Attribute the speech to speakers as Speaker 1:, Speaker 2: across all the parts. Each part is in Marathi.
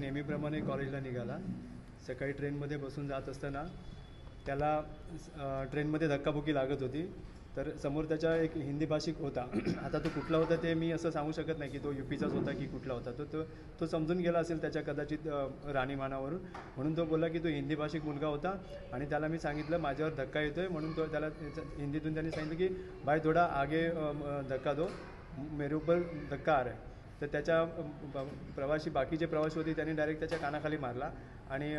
Speaker 1: नेहमीप्रमाणे कॉलेजला निघाला. सकाळी ट्रेनमध्ये बसून जात असताना त्याला ट्रेनमध्ये धक्काबुक्की लागत होती. तर समोर त्याच्या एक हिंदी भाषिक होता. आता तो कुठला होता ते मी असं सांगू शकत नाही की तो UPचाच होता की कुठला होता. तो समजून गेला असेल त्याच्या कदाचित राहणीमानावरून, म्हणून तो बोलला की तो हिंदी भाषिक मुलगा होता. आणि त्याला मी सांगितलं माझ्यावर धक्का येतो आहे, म्हणून तो त्याला हिंदीतून त्यांनी सांगितलं की भाई थोडा आगे धक्का दो, मेरे ऊपर धक्का आ रहा है. तर त्याच्या बाकीचे प्रवासी होते त्यांनी डायरेक्ट त्याच्या कानाखाली मारला आणि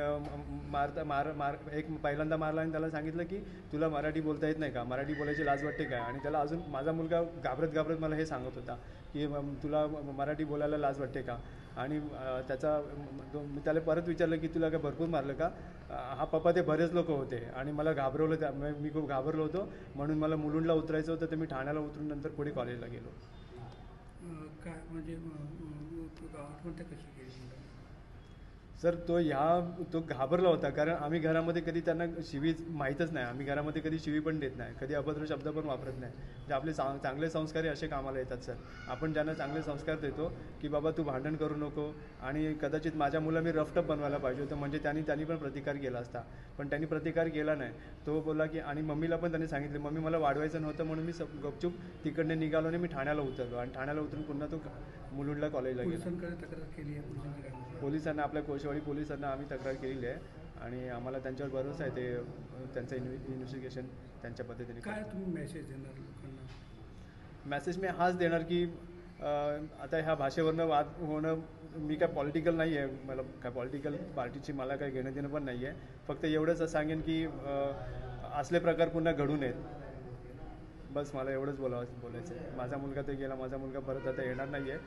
Speaker 1: एक पहिल्यांदा मारला आणि त्याला सांगितलं की तुला मराठी बोलता येत नाही का, मराठी बोलायची लाज वाटते काय. आणि त्याला अजून माझा मुलगा घाबरत मला हे सांगत होता की तुला मराठी बोलायला लाज वाटते का. आणि मी त्याला परत विचारलं की तुला काय भरपूर मारलं का. हा पप्पा ते बरेच लोक होते आणि मला घाबरवलं, मी खूप घाबरलो होतो, म्हणून मला मुलुंडला उतरायचं होतं. तर मी ठाण्याला उतरून नंतर पुढे कॉलेजला गेलो.
Speaker 2: काय म्हणजे आत्महत्या कशी केली?
Speaker 1: सर तो घाबरला होता, कारण आम्ही घरामध्ये कधी त्यांना शिवी माहीतच नाही. आम्ही घरामध्ये कधी शिवी पण देत नाही, कधी अभद्र शब्द पण वापरत नाही. म्हणजे आपले चांगले संस्कार असे कामाला येतात सर. आपण ज्यांना चांगले संस्कार देतो की बाबा तू भांडण करू नको, आणि कदाचित माझ्या मुला मी रफटप बनवायला पाहिजे होतं, म्हणजे त्यांनी पण प्रतिकार केला असता, पण त्यांनी प्रतिकार केला नाही. तो बोलला की, आणि मम्मीला पण त्यांनी सांगितले मम्मी मला वाढवायचं नव्हतं, म्हणून मी गपचूप तिकडनं निघालो आणि मी ठाण्याला उतरलो. आणि ठाण्याला उतरून पुन्हा तो मुलुंडला कॉलेजला गेला.
Speaker 2: तक्रार केली आहे
Speaker 1: पोलिसांना, आपल्या कोळशेवाडी पोलिसांना आम्ही तक्रार केलेली आहे आणि आम्हाला त्यांच्यावर भरोसा आहे. ते त्यांचं इन्व्हेस्टिगेशन त्यांच्या पद्धतीने.
Speaker 2: काय तुम्ही मेसेज देणार लोकांना?
Speaker 1: मेसेज मी हाच देणार की आता ह्या भाषेवरनं वाद होणं, मी काय पॉलिटिकल नाही आहे, मला काय पॉलिटिकल पार्टीची मला काही घेणं देणं पण नाही आहे. फक्त एवढंच सांगेन की असले प्रकार पुन्हा घडू नयेत. बस मला एवढंच बोलायचं आहे. माझा मुलगा ते गेला, माझा मुलगा परत आता येणार नाही आहे,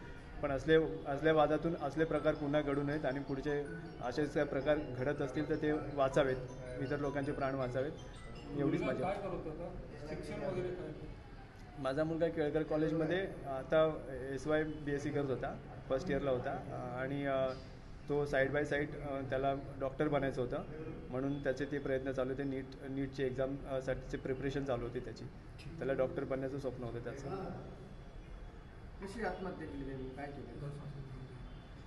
Speaker 1: पण असल्या वादातून असले प्रकार पुन्हा घडू नयेत आणि पुढचे असेच प्रकार घडत असतील तर ते वाचावेत, इतर लोकांचे प्राण वाचावेत, एवढीच माझी.
Speaker 2: शिक्षण वगैरे काय?
Speaker 1: माझा मुलगा केळकर कॉलेजमध्ये आता SY BSc करत होता, फर्स्ट इयरला होता. आणि तो साईड बाय साईड त्याला डॉक्टर बनायचं होतं, म्हणून त्याचे ते प्रयत्न चालू होते. नीटची एक्झामसाठीचे प्रिपरेशन चालू होती त्याची. त्याला डॉक्टर बनण्याचं स्वप्न होतं त्याचं.
Speaker 2: कशी आत्महत्या केली त्यांनी, काय केलं?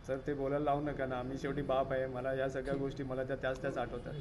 Speaker 1: सर ते बोलायला लावू नका ना, आम्ही शेवटी बाप आहे. मला या सगळ्या गोष्टी मला त्याच आठवतात.